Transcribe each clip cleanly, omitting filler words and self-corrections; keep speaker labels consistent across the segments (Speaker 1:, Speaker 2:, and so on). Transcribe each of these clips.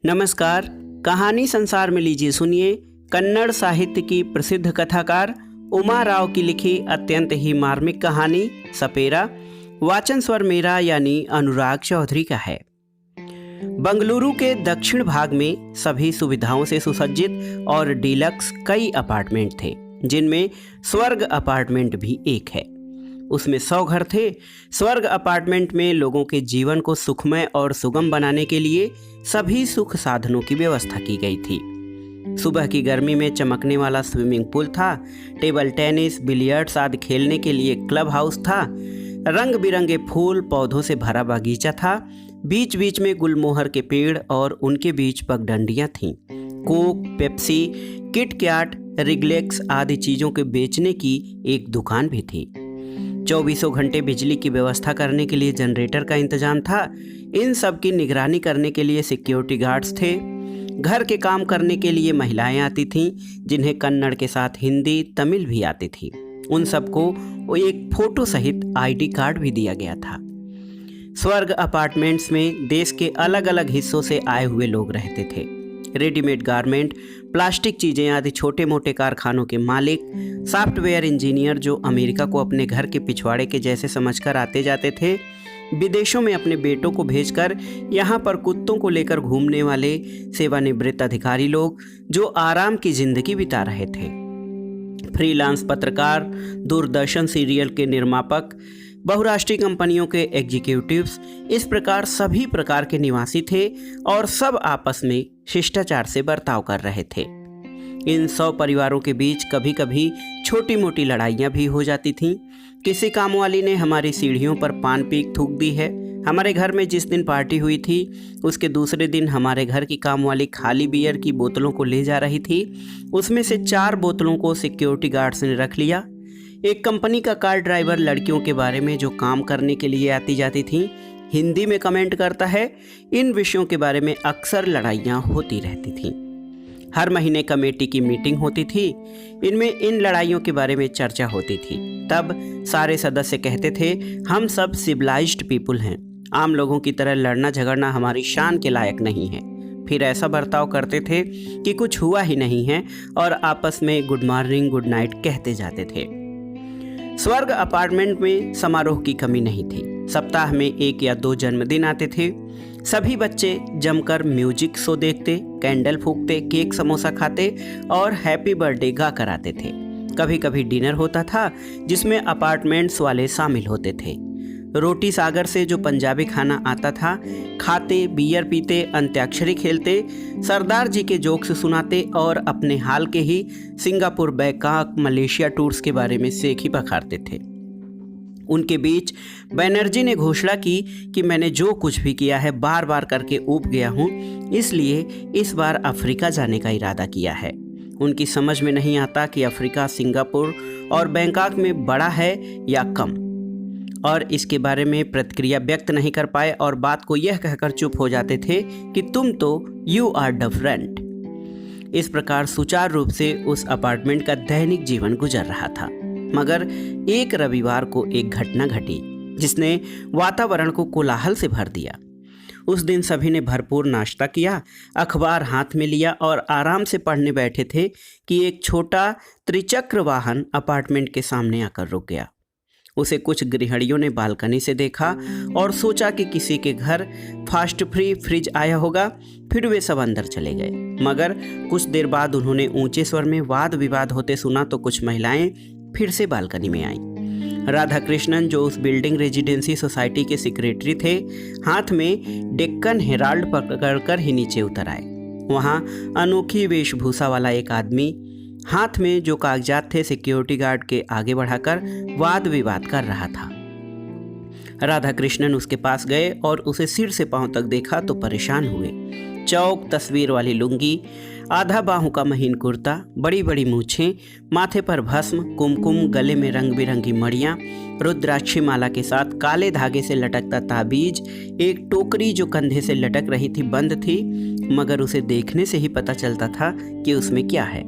Speaker 1: नमस्कार। कहानी संसार में लीजिए सुनिए कन्नड़ साहित्य की प्रसिद्ध कथाकार उमा राव की लिखी अत्यंत ही मार्मिक कहानी सपेरा। वाचन स्वर मेरा यानी अनुराग चौधरी का है। बंगलुरु के दक्षिण भाग में सभी सुविधाओं से सुसज्जित और डीलक्स कई अपार्टमेंट थे, जिनमें स्वर्ग अपार्टमेंट भी एक है। उसमें 100 घर थे। स्वर्ग अपार्टमेंट में लोगों के जीवन को सुखमय और सुगम बनाने के लिए सभी सुख साधनों की व्यवस्था की गई थी। सुबह की गर्मी में चमकने वाला स्विमिंग पूल था, टेबल टेनिस, बिलियर्ड्स आदि खेलने के लिए क्लब हाउस था, रंग बिरंगे फूल पौधों से भरा बगीचा था, बीच बीच में गुलमोहर के पेड़ और उनके बीच पगडंडियां थीं। कोक, पेप्सी, किट कैट, रिग्लेक्स आदि चीज़ों के बेचने की एक दुकान भी थी। 24 घंटे बिजली की व्यवस्था करने के लिए जनरेटर का इंतजाम था। इन सब की निगरानी करने के लिए सिक्योरिटी गार्ड्स थे। घर के काम करने के लिए महिलाएं आती थीं, जिन्हें कन्नड़ के साथ हिंदी, तमिल भी आती थी। उन सबको एक फोटो सहित आईडी कार्ड भी दिया गया था। स्वर्ग अपार्टमेंट्स में देश के अलग अलग हिस्सों से आए हुए लोग रहते थे। रेडीमेड गारमेंट, प्लास्टिक चीज़ें आदि छोटे मोटे कारखानों के मालिक, सॉफ्टवेयर इंजीनियर जो अमेरिका को अपने घर के पिछवाड़े के जैसे समझकर आते जाते थे, विदेशों में अपने बेटों को भेजकर यहाँ पर कुत्तों को लेकर घूमने वाले सेवानिवृत्त अधिकारी लोग जो आराम की जिंदगी बिता रहे थे, फ्रीलांस पत्रकार, दूरदर्शन सीरियल के निर्मापक, बहुराष्ट्रीय कंपनियों के एग्जीक्यूटिव्स, इस प्रकार सभी प्रकार के निवासी थे और सब आपस में शिष्टाचार से बर्ताव कर रहे थे। इन 100 परिवारों के बीच कभी कभी छोटी मोटी लड़ाइयाँ भी हो जाती थीं। किसी कामवाली ने हमारी सीढ़ियों पर पान पीक थूक दी है। हमारे घर में जिस दिन पार्टी हुई थी, उसके दूसरे दिन हमारे घर की कामवाली खाली बियर की बोतलों को ले जा रही थी। उसमें से 4 बोतलों को सिक्योरिटी गार्ड्स ने रख लिया। एक कंपनी का कार ड्राइवर लड़कियों के बारे में जो काम करने के लिए आती जाती थी, हिंदी में कमेंट करता है। इन विषयों के बारे में अक्सर लड़ाइयाँ होती रहती थीं। हर महीने कमेटी की मीटिंग होती थी। इनमें इन लड़ाइयों के बारे में चर्चा होती थी। तब सारे सदस्य कहते थे, हम सब सिविलाइज्ड पीपुल हैं, आम लोगों की तरह लड़ना झगड़ना हमारी शान के लायक नहीं है। फिर ऐसा बर्ताव करते थे कि कुछ हुआ ही नहीं है और आपस में गुड मॉर्निंग, गुड नाइट कहते जाते थे। स्वर्ग अपार्टमेंट में समारोह की कमी नहीं थी। सप्ताह में 1 या 2 जन्मदिन आते थे। सभी बच्चे जमकर म्यूजिक शो देखते, कैंडल फूंकते, केक समोसा खाते और हैप्पी बर्थडे गा कर आते थे। कभी कभी डिनर होता था जिसमें अपार्टमेंट्स वाले शामिल होते थे। रोटी सागर से जो पंजाबी खाना आता था, खाते, बियर पीते, अंत्याक्षरी खेलते, सरदार जी के जोक्स सुनाते और अपने हाल के ही सिंगापुर, बैंकॉक, मलेशिया टूर्स के बारे में सेखी पखारते थे। उनके बीच बनर्जी ने घोषणा की कि मैंने जो कुछ भी किया है बार बार करके ऊब गया हूँ, इसलिए इस बार अफ्रीका जाने का इरादा किया है। उनकी समझ में नहीं आता कि अफ्रीका सिंगापुर और बैंकॉक में बड़ा है या कम, और इसके बारे में प्रतिक्रिया व्यक्त नहीं कर पाए और बात को यह कहकर चुप हो जाते थे कि तुम तो यू आर डिफरेंट। इस प्रकार सुचारू रूप से उस अपार्टमेंट का दैनिक जीवन गुजर रहा था। मगर एक रविवार को एक घटना घटी जिसने वातावरण को कोलाहल से भर दिया। उस दिन सभी ने भरपूर नाश्ता किया, अखबार हाथ में लिया और आराम से पढ़ने बैठे थे कि एक छोटा त्रिचक्र वाहन अपार्टमेंट के सामने आकर रुक गया। उसे कुछ गृहिणियों ने बालकनी से देखा और सोचा कि किसी के घर फास्ट फ्री फ्रिज आया होगा। फिर वे सब अंदर चले गए। मगर कुछ देर बाद उन्होंने ऊंचे स्वर में वाद विवाद होते सुना तो कुछ महिलाएं फिर से बालकनी में आईं। राधा कृष्णन, जो उस बिल्डिंग रेजिडेंसी सोसाइटी के सेक्रेटरी थे, हाथ में डेक्कन हेराल्ड पकड़कर ही नीचे उतर आए। वहाँ अनोखी वेशभूषा वाला एक आदमी हाथ में जो कागजात थे सिक्योरिटी गार्ड के आगे बढ़ाकर वाद विवाद कर रहा था। राधा कृष्णन उसके पास गए और उसे सिर से पांव तक देखा तो परेशान हुए। चौक तस्वीर वाली लुंगी, आधा बाहों का महीन कुर्ता, बड़ी बड़ी मूछें, माथे पर भस्म, कुमकुम, गले में रंग बिरंगी मड़ियाँ, रुद्राक्षी माला के साथ काले धागे से लटकता ताबीज, एक टोकरी जो कंधे से लटक रही थी बंद थी, मगर उसे देखने से ही पता चलता था कि उसमें क्या है।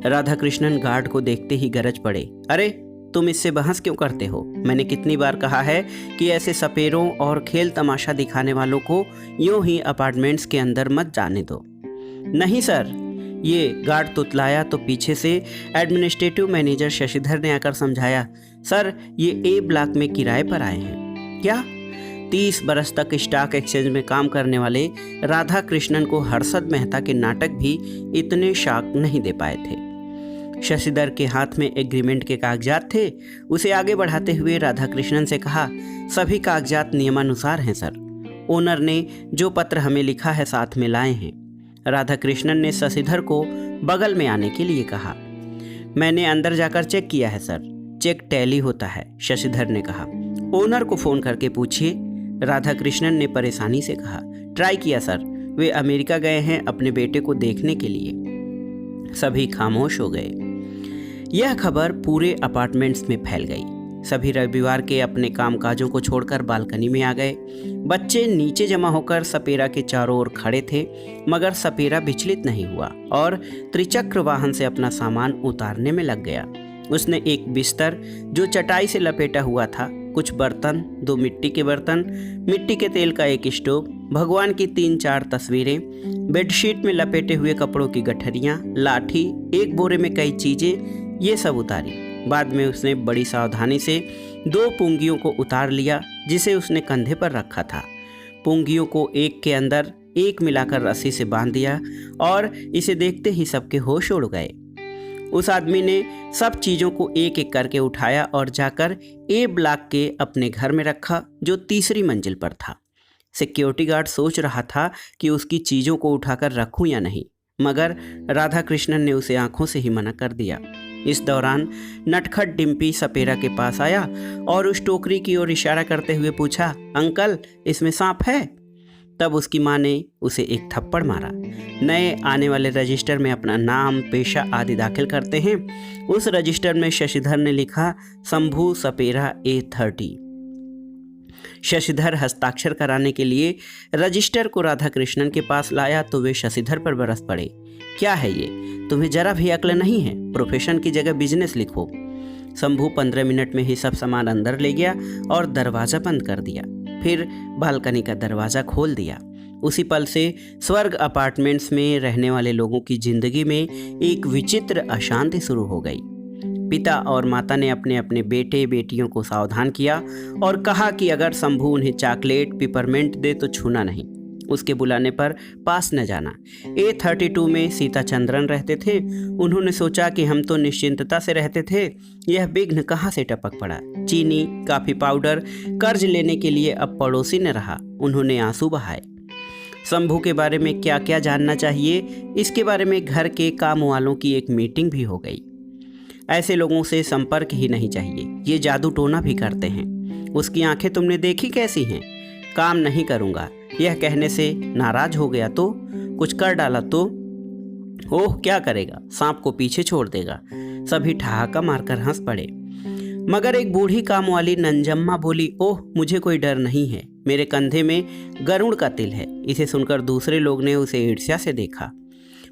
Speaker 1: राधा कृष्णन गार्ड को देखते ही गरज पड़े, अरे तुम इससे बहस क्यों करते हो? मैंने कितनी बार कहा है कि ऐसे सपेरों और खेल तमाशा दिखाने वालों को यूं ही अपार्टमेंट्स के अंदर मत जाने दो। नहीं सर, ये गार्ड तुतलाया तो पीछे से एडमिनिस्ट्रेटिव मैनेजर शशिधर ने आकर समझाया, सर ये ए ब्लॉक में किराए पर आए हैं। क्या? 30 बरस तक स्टॉक एक्सचेंज में काम करने वाले राधा कृष्णन को हर्षद मेहता के नाटक भी इतने शॉक नहीं दे पाए थे। शशिधर के हाथ में एग्रीमेंट के कागजात थे। उसे आगे बढ़ाते हुए राधा कृष्णन से कहा, सभी कागजात नियमानुसार हैं सर। ओनर ने जो पत्र हमें लिखा है साथ में लाए हैं। राधा कृष्णन ने शशिधर को बगल में आने के लिए कहा। मैंने अंदर जाकर चेक किया है सर, चेक टैली होता है, शशिधर ने कहा। ओनर को फ़ोन करके पूछिए, राधा कृष्णन ने परेशानी से कहा। ट्राई किया सर, वे अमेरिका गए हैं अपने बेटे को देखने के लिए। सभी खामोश हो गए। यह खबर पूरे अपार्टमेंट्स में फैल गई। सभी रविवार के अपने कामकाजों को छोड़कर बालकनी में आ गए। बच्चे नीचे जमा होकर सपेरा के चारों ओर खड़े थे, मगर सपेरा विचलित नहीं हुआ और त्रिचक्र वाहन से अपना सामान उतारने में लग गया। उसने एक बिस्तर जो चटाई से लपेटा हुआ था, कुछ बर्तन, 2 मिट्टी के बर्तन, मिट्टी के तेल का एक स्टोव, भगवान की 3-4 तस्वीरें, बेडशीट में लपेटे हुए कपड़ों की गठरियाँ, लाठी, एक बोरे में कई चीज़ें, ये सब उतारी। बाद में उसने बड़ी सावधानी से 2 पुंगियों को उतार लिया जिसे उसने कंधे पर रखा था। पुंगियों को एक के अंदर एक मिलाकर रस्सी से बांध दिया और इसे देखते ही सबके होश उड़ गए। उस आदमी ने सब चीज़ों को एक एक करके उठाया और जाकर ए ब्लॉक के अपने घर में रखा, जो 3री मंजिल पर था। सिक्योरिटी गार्ड सोच रहा था कि उसकी चीज़ों को उठाकर रखूं या नहीं, मगर राधा कृष्णन ने उसे आंखों से ही मना कर दिया। इस दौरान नटखट डिम्पी सपेरा के पास आया और उस टोकरी की ओर इशारा करते हुए पूछा, अंकल इसमें सांप है? तब उसकी माँ ने उसे एक थप्पड़ मारा। नए आने वाले रजिस्टर में अपना नाम, पेशा आदि दाखिल करते हैं। उस रजिस्टर में शशिधर ने लिखा, शंभू सपेरा A30। शशिधर हस्ताक्षर कराने के लिए रजिस्टर को राधा कृष्णन के पास लाया तो वे शशिधर पर बरस पड़े। क्या है ये? तुम्हें जरा भी अक्ल नहीं है? प्रोफेशन की जगह बिजनेस लिखो। शंभू 15 मिनट में ही सब सामान अंदर ले गया और दरवाज़ा बंद कर दिया। फिर बालकनी का दरवाज़ा खोल दिया। उसी पल से स्वर्ग अपार्टमेंट्स में रहने वाले लोगों की जिंदगी में एक विचित्र अशांति शुरू हो गई। पिता और माता ने अपने अपने बेटे बेटियों को सावधान किया और कहा कि अगर शंभू उन्हें चॉकलेट, पिपरमेंट दे तो छूना नहीं, उसके बुलाने पर पास न जाना। A32 में सीता चंद्रन रहते थे। उन्होंने सोचा कि हम तो निश्चिंतता से रहते थे, यह विघ्न कहाँ से टपक पड़ा। चीनी, कॉफ़ी पाउडर कर्ज लेने के लिए अब पड़ोसी न रहा। उन्होंने आंसू बहाए। शंभू के बारे में क्या क्या जानना चाहिए, इसके बारे में घर के काम वालों की एक मीटिंग भी हो गई। ऐसे लोगों से संपर्क ही नहीं चाहिए, ये जादू टोना भी करते हैं। उसकी आंखें तुमने देखी कैसी हैं? काम नहीं करूँगा यह कहने से नाराज हो गया तो? कुछ कर डाला तो? ओह क्या करेगा, सांप को पीछे छोड़ देगा। सभी ठहाका मारकर हंस पड़े, मगर एक बूढ़ी काम वाली नंजम्मा बोली, ओह मुझे कोई डर नहीं है, मेरे कंधे में गरुड़ का तिल है। इसे सुनकर दूसरे लोग ने उसे ईर्ष्या से देखा।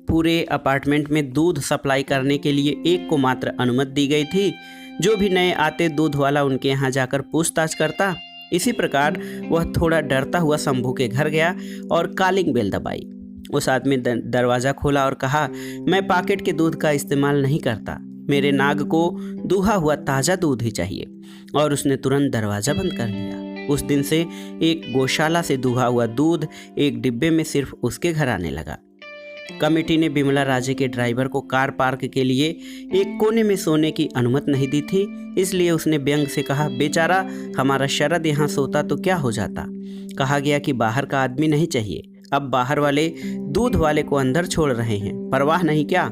Speaker 1: पूरे अपार्टमेंट में दूध सप्लाई करने के लिए एक को मात्र अनुमति दी गई थी। जो भी नए आते दूध वाला उनके यहाँ जाकर पूछताछ करता। इसी प्रकार वह थोड़ा डरता हुआ शंभू के घर गया और कॉलिंग बेल दबाई। उस आदमी दरवाज़ा खोला और कहा, मैं पैकेट के दूध का इस्तेमाल नहीं करता, मेरे नाग को दूहा हुआ ताज़ा दूध ही चाहिए। और उसने तुरंत दरवाज़ा बंद कर लिया। उस दिन से एक गौशाला से दूहा हुआ दूध एक डिब्बे में सिर्फ उसके घर आने लगा। कमेटी ने बिमला राजे के ड्राइवर को कार पार्क के लिए एक कोने में सोने की अनुमति नहीं दी थी, इसलिए उसने व्यंग से कहा, बेचारा हमारा शरद यहाँ सोता तो क्या हो जाता। कहा गया कि बाहर का आदमी नहीं चाहिए। अब बाहर वाले दूध वाले को अंदर छोड़ रहे हैं, परवाह नहीं क्या?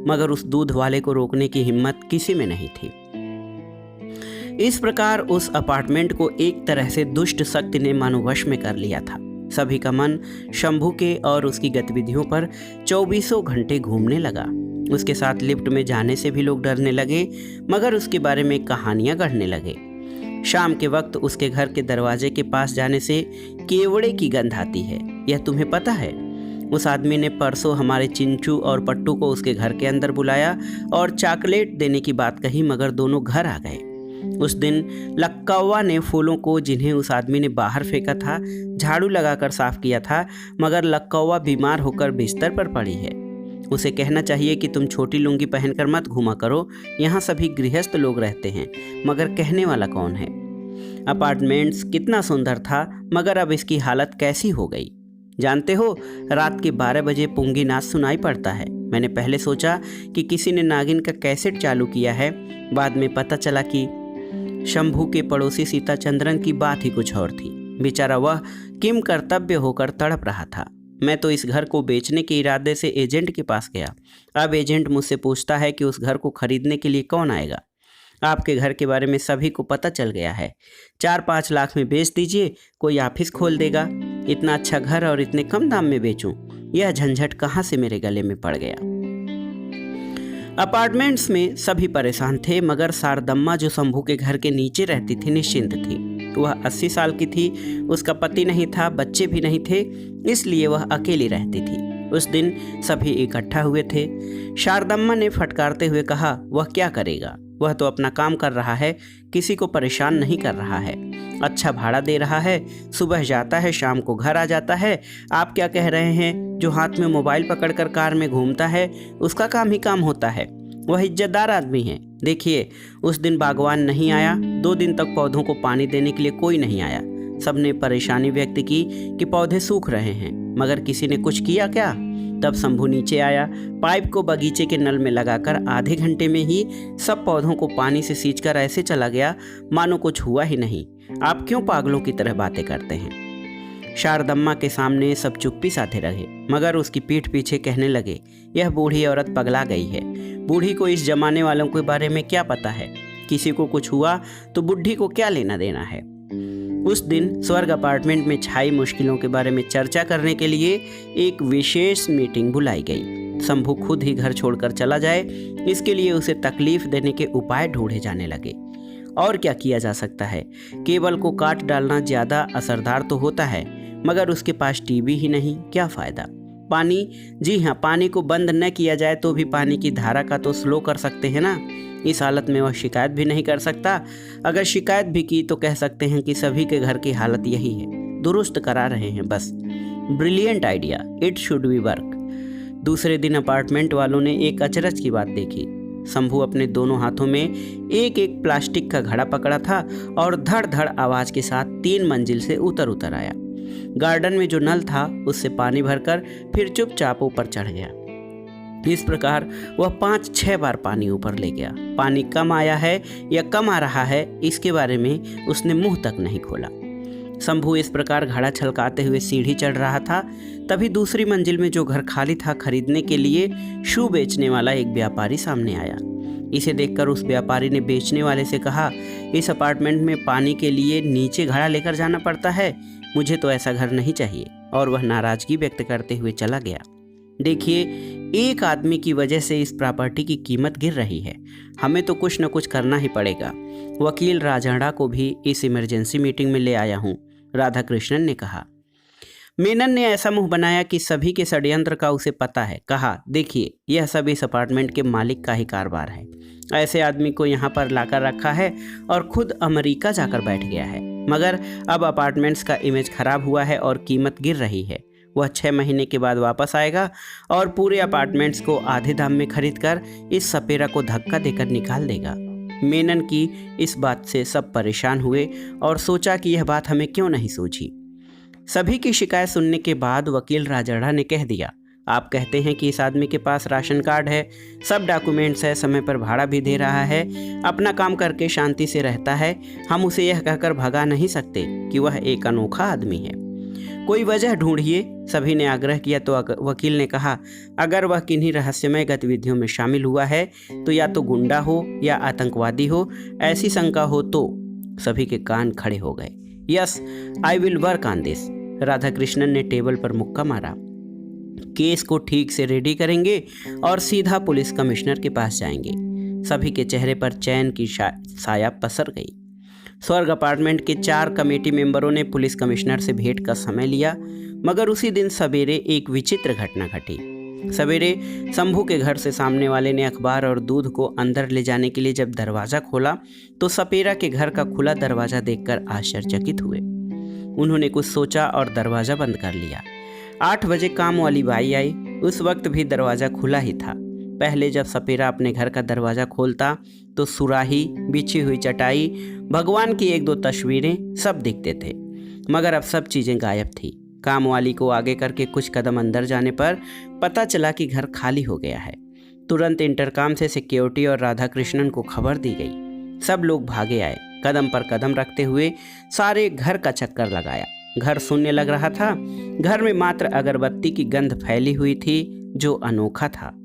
Speaker 1: मगर उस दूध वाले को रोकने की हिम्मत किसी में नहीं थी। इस प्रकार उस अपार्टमेंट को एक तरह से दुष्ट शक्ति ने मनोवश में कर लिया था। सभी का मन शंभू के और उसकी गतिविधियों पर 24 घंटे घूमने लगा। उसके साथ लिफ्ट में जाने से भी लोग डरने लगे, मगर उसके बारे में कहानियां गढ़ने लगे। शाम के वक्त उसके घर के दरवाजे के पास जाने से केवड़े की गंध आती है, यह तुम्हें पता है? उस आदमी ने परसों हमारे चिंचू और पट्टू को उसके घर के अंदर बुलाया और चॉकलेट देने की बात कही, मगर दोनों घर आ गए। उस दिन लक्कौवा ने फूलों को, जिन्हें उस आदमी ने बाहर फेंका था, झाड़ू लगाकर साफ किया था, मगर लक्कौवा बीमार होकर बिस्तर पर पड़ी है। उसे कहना चाहिए कि तुम छोटी लुंगी पहनकर मत घूमा करो, यहाँ सभी गृहस्थ लोग रहते हैं, मगर कहने वाला कौन है। अपार्टमेंट्स कितना सुंदर था, मगर अब इसकी हालत कैसी हो गई। जानते हो, रात के 12 बजे पुंगी नाच सुनाई पड़ता है। मैंने पहले सोचा कि किसी ने नागिन का कैसेट चालू किया है, बाद में पता चला कि शंभू के पड़ोसी सीताचंद्रन की बात ही कुछ और थी। बेचारा वह किम कर्तव्य होकर तड़प रहा था। मैं तो इस घर को बेचने के इरादे से एजेंट के पास गया। अब एजेंट मुझसे पूछता है कि उस घर को खरीदने के लिए कौन आएगा। आपके घर के बारे में सभी को पता चल गया है। 4-5 लाख में बेच दीजिए, कोई ऑफिस खोल देगा। इतना अच्छा घर और इतने कम दाम में बेचूं, यह झंझट कहाँ से मेरे गले में पड़ गया। अपार्टमेंट्स में सभी परेशान थे, मगर शारदम्मा जो शंभू के घर के नीचे रहती थी निश्चिंत थी। वह 80 साल की थी, उसका पति नहीं था, बच्चे भी नहीं थे, इसलिए वह अकेली रहती थी। उस दिन सभी इकट्ठा हुए थे। शारदम्मा ने फटकारते हुए कहा, वह क्या करेगा, वह तो अपना काम कर रहा है, किसी को परेशान नहीं कर रहा है, अच्छा भाड़ा दे रहा है, सुबह जाता है शाम को घर आ जाता है। आप क्या कह रहे हैं, जो हाथ में मोबाइल पकड़कर कार में घूमता है उसका काम ही काम होता है, वह इज्जतदार आदमी है। देखिए, उस दिन बागवान नहीं आया, 2 दिन तक पौधों को पानी देने के लिए कोई नहीं आया। सबने परेशानी व्यक्त की कि पौधे सूख रहे हैं, मगर किसी ने कुछ किया क्या। तब शंभू नीचे आया, पाइप को बगीचे के नल में लगाकर आधे घंटे में ही सब पौधों को पानी से सींचकर ऐसे चला गया मानो कुछ हुआ ही नहीं। आप क्यों पागलों की तरह बातें करते हैं। शारदम्मा के सामने सब चुप्पी साधे रहे, मगर उसकी पीठ पीछे कहने लगे, यह बूढ़ी औरत पगला गई है। बूढ़ी को इस जमाने वालों के बारे में क्या पता है, किसी को कुछ हुआ तो बुढ़ी को क्या लेना देना है। उस दिन स्वर्ग अपार्टमेंट में छाई मुश्किलों के बारे में चर्चा करने के लिए एक विशेष मीटिंग बुलाई गई। शंभू खुद ही घर छोड़कर चला जाए, इसके लिए उसे तकलीफ देने के उपाय ढूंढे जाने लगे। और क्या किया जा सकता है, केबल को काट डालना ज़्यादा असरदार तो होता है, मगर उसके पास टीवी ही नहीं, क्या फ़ायदा। पानी, जी हाँ, पानी को बंद न किया जाए तो भी पानी की धारा का तो स्लो कर सकते हैं ना। इस हालत में वह शिकायत भी नहीं कर सकता। अगर शिकायत भी की तो कह सकते हैं कि सभी के घर की हालत यही है, दुरुस्त करा रहे हैं बस। Brilliant idea, it should be work. दूसरे दिन अपार्टमेंट वालों ने एक अचरज की बात देखी। शंभू अपने दोनों हाथों में एक एक प्लास्टिक का घड़ा पकड़ा था और धड़ धड़ आवाज़ के साथ 3 मंजिल से उतर आया। गार्डन में जो नल था उससे पानी भरकर फिर चुपचाप ऊपर चढ़ गया। इस प्रकार वह 5-6 बार पानी ऊपर ले गया। पानी कम आया है या कम आ रहा है, इसके बारे में उसने मुंह तक नहीं खोला। शंभू इस प्रकार घड़ा छलकाते हुए सीढ़ी चढ़ रहा था, तभी दूसरी मंजिल में जो घर खाली था खरीदने के लिए शू बेचने वाला एक व्यापारी सामने आया। इसे देखकर उस व्यापारी ने बेचने वाले से कहा, इस अपार्टमेंट में पानी के लिए नीचे घड़ा लेकर जाना पड़ता है, मुझे तो ऐसा घर नहीं चाहिए। और वह नाराजगी व्यक्त करते हुए चला गया। देखिए, एक आदमी की वजह से इस प्रॉपर्टी की कीमत गिर रही है, हमें तो कुछ न कुछ करना ही पड़ेगा। वकील राजड़ा को भी इस इमरजेंसी मीटिंग में ले आया हूँ, राधा कृष्णन ने कहा। मेनन ने ऐसा मुंह बनाया कि सभी के षड्यंत्र का उसे पता है। कहा, देखिए, यह सब इस अपार्टमेंट के मालिक का ही कारोबार है। ऐसे आदमी को यहाँ पर लाकर रखा है और खुद अमेरिका जाकर बैठ गया है, मगर अब अपार्टमेंट्स का इमेज खराब हुआ है और कीमत गिर रही है। वह 6 महीने के बाद वापस आएगा और पूरे अपार्टमेंट्स को आधे दाम में खरीदकर इस सपेरा को धक्का देकर निकाल देगा। मेनन की इस बात से सब परेशान हुए और सोचा कि यह बात हमें क्यों नहीं सूझी। सभी की शिकायत सुनने के बाद वकील राजड़ा ने कह दिया, आप कहते हैं कि इस आदमी के पास राशन कार्ड है, सब डॉक्यूमेंट्स है, समय पर भाड़ा भी दे रहा है, अपना काम करके शांति से रहता है। हम उसे यह कहकर भगा नहीं सकते कि वह एक अनोखा आदमी है। कोई वजह ढूंढिए, सभी ने आग्रह किया। तो वकील ने कहा, अगर वह किन्हीं रहस्यमय गतिविधियों में शामिल हुआ है तो या तो गुंडा हो या आतंकवादी हो, ऐसी शंका हो तो। सभी के कान खड़े हो गए। Yes, I will work on this. Radha Krishnan ने टेबल पर मुक्का मारा। केस को ठीक से रेडी करेंगे और सीधा पुलिस कमिश्नर के पास जाएंगे। सभी के चेहरे पर चैन की साया पसर गई। स्वर्ग अपार्टमेंट के 4 कमेटी मेंबरों ने पुलिस कमिश्नर से भेंट का समय लिया, मगर उसी दिन सवेरे एक विचित्र घटना घटी। सवेरे शंभू के घर से सामने वाले ने अखबार और दूध को अंदर ले जाने के लिए जब दरवाज़ा खोला तो सपेरा के घर का खुला दरवाज़ा देखकर आश्चर्यचकित हुए। उन्होंने कुछ सोचा और दरवाज़ा बंद कर लिया। 8 बजे काम वाली बाई आई। उस वक्त भी दरवाज़ा खुला ही था। पहले जब सपेरा अपने घर का दरवाज़ा खोलता तो सुराही, बिछी हुई चटाई, भगवान की 1-2 तस्वीरें सब दिखते थे, मगर अब सब चीज़ें गायब थी। काम वाली को आगे करके कुछ कदम अंदर जाने पर पता चला कि घर खाली हो गया है। तुरंत इंटरकॉम से सिक्योरिटी और राधा कृष्णन को खबर दी गई। सब लोग भागे आए। कदम पर कदम रखते हुए सारे घर का चक्कर लगाया। घर शून्य लग रहा था। घर में मात्र अगरबत्ती की गंध फैली हुई थी जो अनोखा था।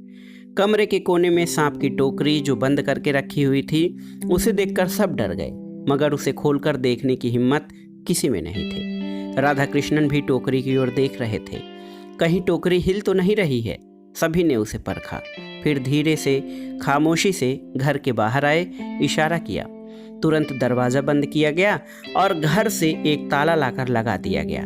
Speaker 1: कमरे के कोने में सांप की टोकरी जो बंद करके रखी हुई थी, उसे देखकर सब डर गए, मगर उसे खोलकर देखने की हिम्मत किसी में नहीं थी। राधा कृष्णन भी टोकरी की ओर देख रहे थे। कहीं टोकरी हिल तो नहीं रही है। सभी ने उसे परखा, फिर धीरे से खामोशी से घर के बाहर आए, इशारा किया। तुरंत दरवाज़ा बंद किया गया और घर से एक ताला लाकर लगा दिया गया।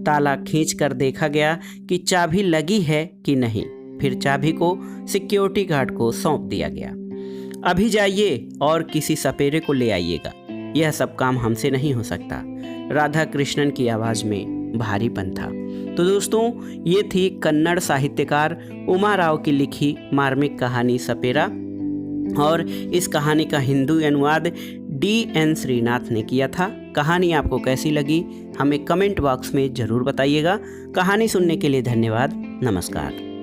Speaker 1: ताला खींचकर देखा गया कि चाबी लगी है कि नहीं। फिर चाबी को सिक्योरिटी गार्ड को सौंप दिया गया। अभी जाइए और किसी सपेरे को ले आइएगा, यह सब काम हमसे नहीं हो सकता। राधा कृष्णन की आवाज़ में भारीपन था। तो दोस्तों, ये थी कन्नड़ साहित्यकार उमा राव की लिखी मार्मिक कहानी सपेरा, और इस कहानी का हिंदी अनुवाद D.N. श्रीनाथ ने किया था। कहानी आपको कैसी लगी हमें कमेंट बॉक्स में ज़रूर बताइएगा। कहानी सुनने के लिए धन्यवाद। नमस्कार।